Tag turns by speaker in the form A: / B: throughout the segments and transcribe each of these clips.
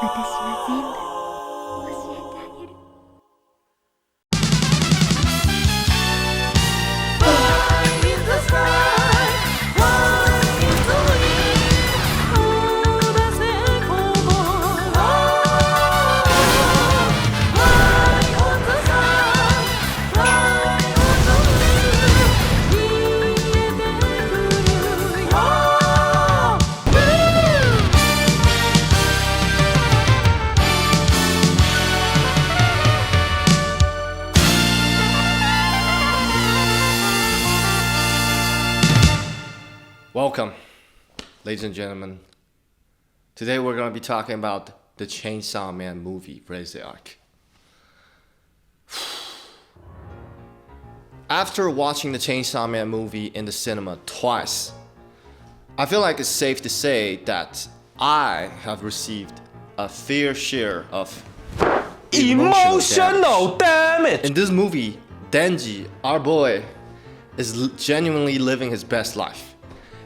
A: 私は全部教えてあげる。
B: Welcome, ladies and gentlemen. Today we're going to be talking about the Chainsaw Man movie, Reze Arc. After watching the Chainsaw Man movie in the cinema twice, I feel like it's safe to say that I have received a fair share of emotional damage. In this movie, Denji, our boy, is genuinely living his best life.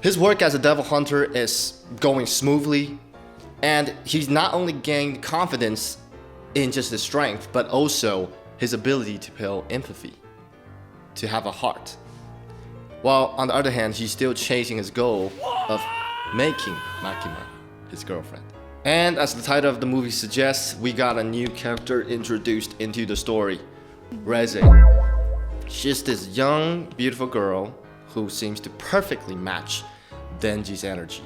B: His work as a devil hunter is going smoothly, and he's not only gained confidence in just his strength, but also his ability to feel empathy, to have a heart. While on the other hand, he's still chasing his goal of making Makima his girlfriend. And as the title of the movie suggests, we got a new character introduced into the story, Reze. She's this young, beautiful girl who seems to perfectly match Denji's energy.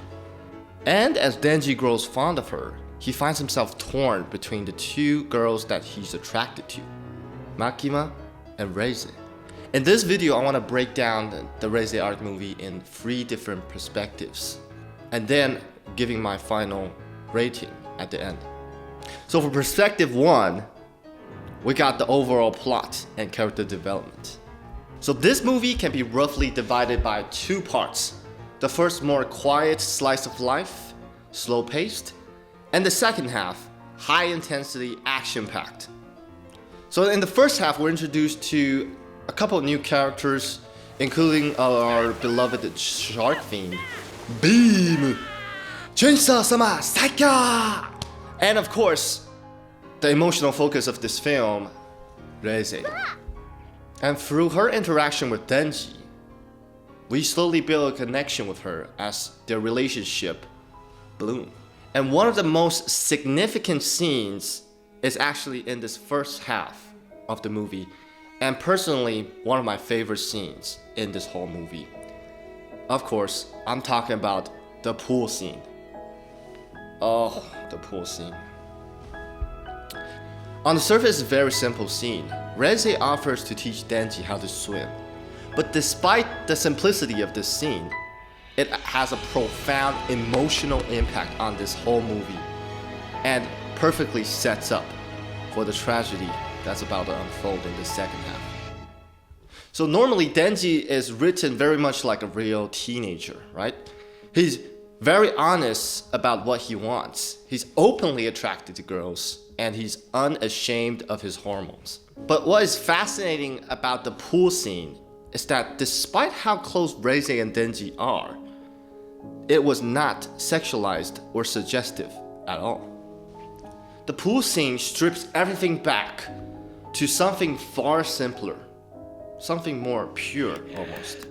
B: And as Denji grows fond of her, he finds himself torn between the two girls that he's attracted to, Makima and Reze. In this video, I want to break down the Reze Arc movie in 3 different perspectives, and then giving my final rating at the end. So for perspective 1, we got the overall plot and character development. So this movie can be roughly divided by 2 parts. The first more quiet slice of life, slow paced, and the second half, high intensity, action packed. So in the first half, we're introduced to a couple of new characters, including our beloved shark fiend, Beam, Chainsaw-sama Saika, and of course, the emotional focus of this film, Reze. And through her interaction with Denji, we slowly build a connection with her as their relationship blooms. And one of the most significant scenes is actually in this first half of the movie, and personally, one of my favorite scenes in this whole movie. Of course, I'm talking about the pool scene. Oh, the pool scene. On the surface, it's a very simple scene. Reze offers to teach Denji how to swim. But despite the simplicity of this scene, it has a profound emotional impact on this whole movie and perfectly sets up for the tragedy that's about to unfold in the second half. So normally Denji is written very much like a real teenager, right? He's very honest about what he wants. He's openly attracted to girls, and he's unashamed of his hormones. But what is fascinating about the pool scene is that despite how close Reze and Denji are, it was not sexualized or suggestive at all. The pool scene strips everything back to something far simpler, something more pure almost.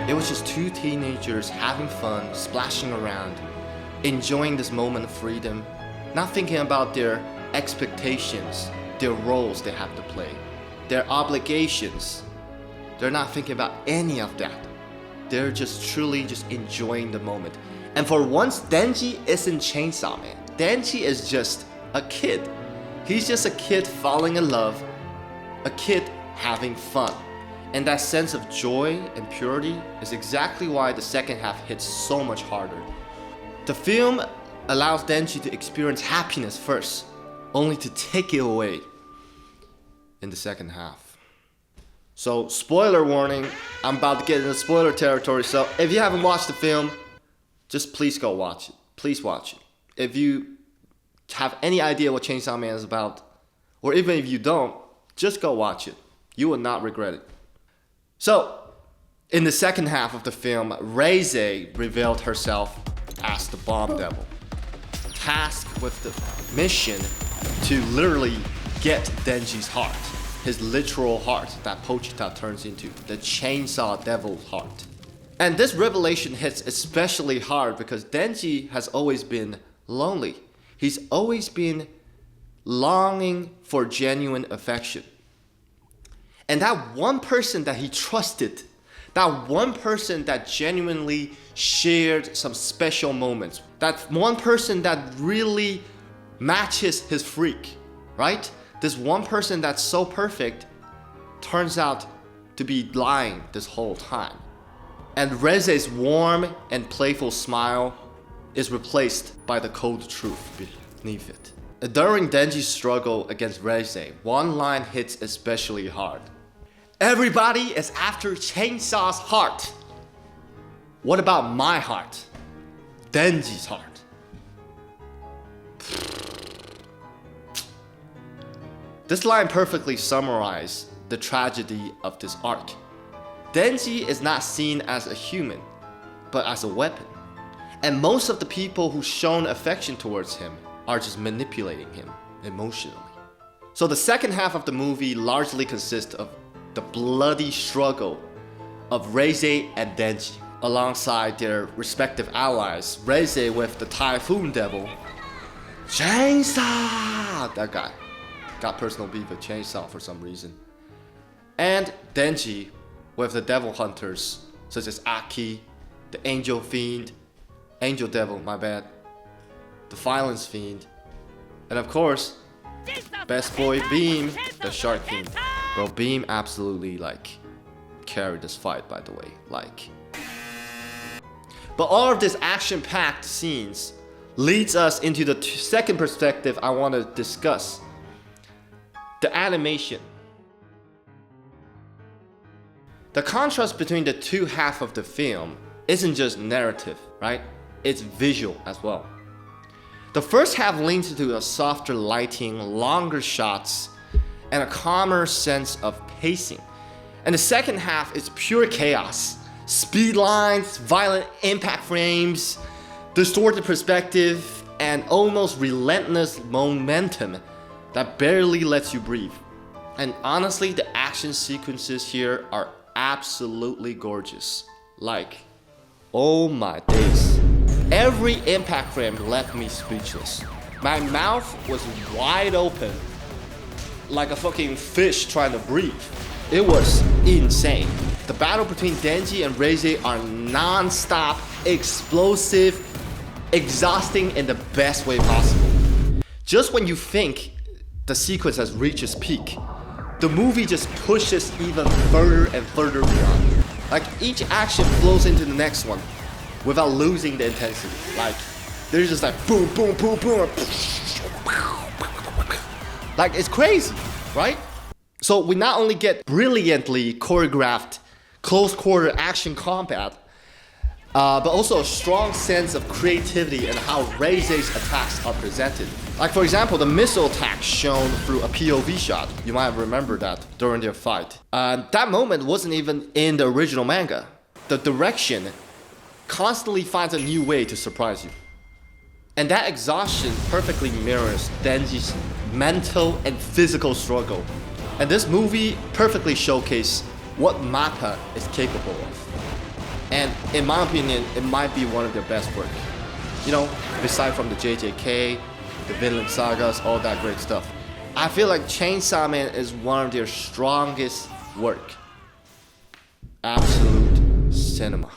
B: It was just 2 teenagers having fun, splashing around, enjoying this moment of freedom, not thinking about their expectations, their roles they have to play, their obligations. They're not thinking about any of that. They're just truly just enjoying the moment. And for once, Denji isn't Chainsaw Man. Denji is just a kid. He's just a kid falling in love, a kid having fun. And that sense of joy and purity is exactly why the second half hits so much harder. The film allows Denji to experience happiness first, only to take it away in the second half. So, spoiler warning, I'm about to get into spoiler territory, so if you haven't watched the film, just please go watch it. Please watch it. If you have any idea what Chainsaw Man is about, or even if you don't, just go watch it. You will not regret it. So, in the second half of the film, Reze revealed herself as the Bomb Devil, tasked with the mission to literally get Denji's heart, his literal heart that Pochita turns into, the Chainsaw Devil's heart. And this revelation hits especially hard because Denji has always been lonely. He's always been longing for genuine affection. And that one person that he trusted, that one person that genuinely shared some special moments, that one person that really matches his freak, right? This one person that's so perfect turns out to be lying this whole time. And Reze's warm and playful smile is replaced by the cold truth beneath it. During Denji's struggle against Reze, one line hits especially hard. Everybody is after Chainsaw's heart. What about my heart? Denji's heart. This line perfectly summarizes the tragedy of this arc. Denji is not seen as a human, but as a weapon. And most of the people who've shown affection towards him are just manipulating him emotionally. So the second half of the movie largely consists of the bloody struggle of Reze and Denji, alongside their respective allies. Reze with the Typhoon Devil, Chainsaw! That guy got personal beef with Chainsaw for some reason. And Denji with the Devil Hunters, such as Aki, the Angel Fiend, Angel Devil, my bad, the Violence Fiend, and of course, best boy Beam, the Shark Fiend. Bro, Beam absolutely carried this fight, by the way, But all of this action-packed scenes leads us into the second perspective I want to discuss. The animation. The contrast between the two halves of the film isn't just narrative, right? It's visual as well. The first half leans into a softer lighting, longer shots, and a calmer sense of pacing. And the second half is pure chaos. Speed lines, violent impact frames, distorted perspective, and almost relentless momentum that barely lets you breathe. And honestly, the action sequences here are absolutely gorgeous. Oh my days. Every impact frame left me speechless. My mouth was wide open, like a fucking fish trying to breathe. It was insane. The battle between Denji and Reze are non-stop, explosive, exhausting in the best way possible. Just when you think the sequence has reached its peak, the movie just pushes even further and further beyond. Each action flows into the next one without losing the intensity. There's just boom, boom, boom, boom. It's crazy, right? So we not only get brilliantly choreographed close quarter action combat, but also a strong sense of creativity in how Reze's attacks are presented. For example, the missile attack shown through a POV shot. You might have remembered that during their fight. That moment wasn't even in the original manga. The direction constantly finds a new way to surprise you. And that exhaustion perfectly mirrors Denji's mental and physical struggle. And this movie perfectly showcases what MAPPA is capable of. And in my opinion, it might be one of their best work. Aside from the JJK, the Vinland Sagas, all that great stuff. I feel like Chainsaw Man is one of their strongest work. Absolute cinema.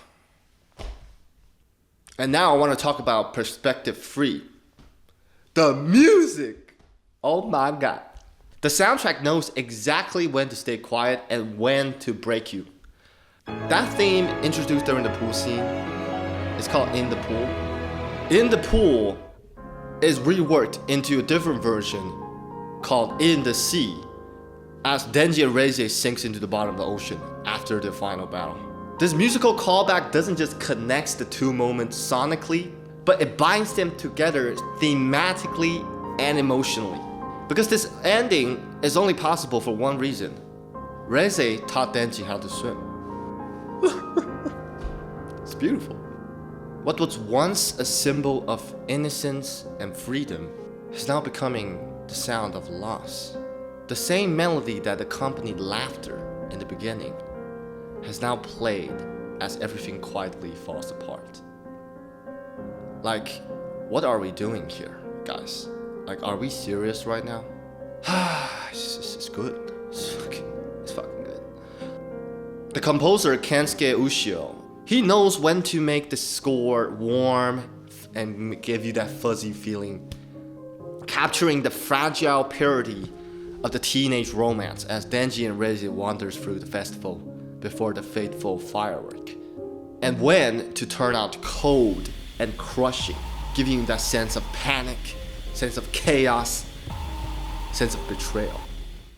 B: And now I want to talk about perspective 3. The music! Oh my god. The soundtrack knows exactly when to stay quiet and when to break you. That theme introduced during the pool scene is called In the Pool. In the Pool is reworked into a different version called In the Sea as Denji and Reze sinks into the bottom of the ocean after their final battle. This musical callback doesn't just connect the two moments sonically, but it binds them together thematically and emotionally. Because this ending is only possible for one reason. Reze taught Denji how to swim. It's beautiful. What was once a symbol of innocence and freedom is now becoming the sound of loss. The same melody that accompanied laughter in the beginning has now played as everything quietly falls apart. Like, what are we doing here, guys? Like, are we serious right now? It's good. It's fucking good. The composer Kensuke Ushio, he knows when to make the score warm and give you that fuzzy feeling, capturing the fragile purity of the teenage romance as Denji and Reze wanders through the festival before the fateful firework. And when to turn out cold and crushing, giving you that sense of panic, sense of chaos, sense of betrayal.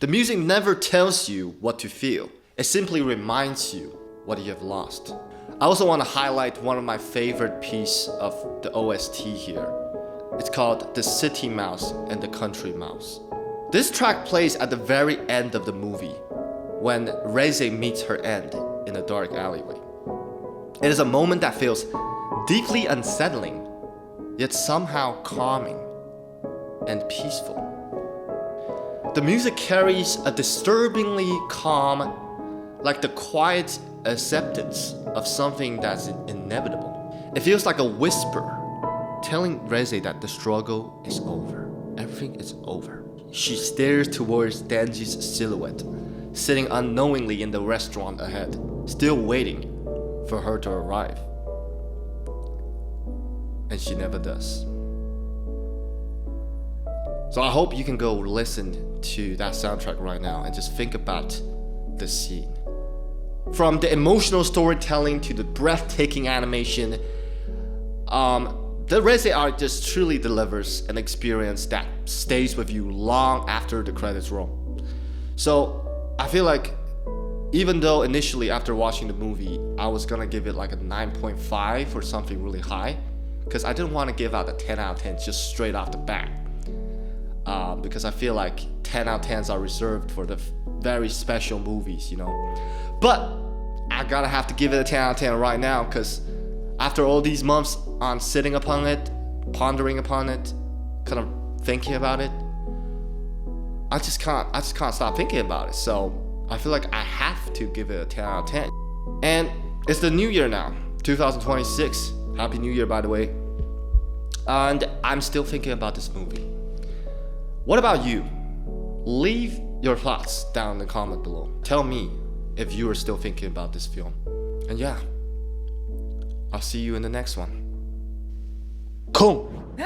B: The music never tells you what to feel. It simply reminds you what you have lost. I also want to highlight one of my favorite pieces of the OST here. It's called The City Mouse and the Country Mouse. This track plays at the very end of the movie when Reze meets her end in a dark alleyway. It is a moment that feels deeply unsettling, yet somehow calming and peaceful. The music carries a disturbingly calm, like the quiet acceptance of something that's inevitable. It feels like a whisper telling Reze that the struggle is over. Everything is over. She stares towards Denji's silhouette, sitting unknowingly in the restaurant ahead, still waiting for her to arrive. And she never does. So I hope you can go listen to that soundtrack right now and just think about the scene. From the emotional storytelling to the breathtaking animation, the Reze Arc just truly delivers an experience that stays with you long after the credits roll. So I feel like even though initially after watching the movie, I was gonna give it like a 9.5 or something really high, because I didn't want to give out a 10 out of 10 just straight off the bat. Because I feel like 10 out of 10s are reserved for the very special movies, you know. But I gotta have to give it a 10 out of 10 right now, because after all these months on sitting upon it, pondering upon it, kind of thinking about it, I just can't stop thinking about it. So I feel like I have to give it a 10 out of 10. And it's the new year now, 2026. Happy New Year, by the way. And I'm still thinking about this movie. What about you? Leave your thoughts down in the comment below. Tell me if you are still thinking about this film. And yeah, I'll see you in the next one. Come!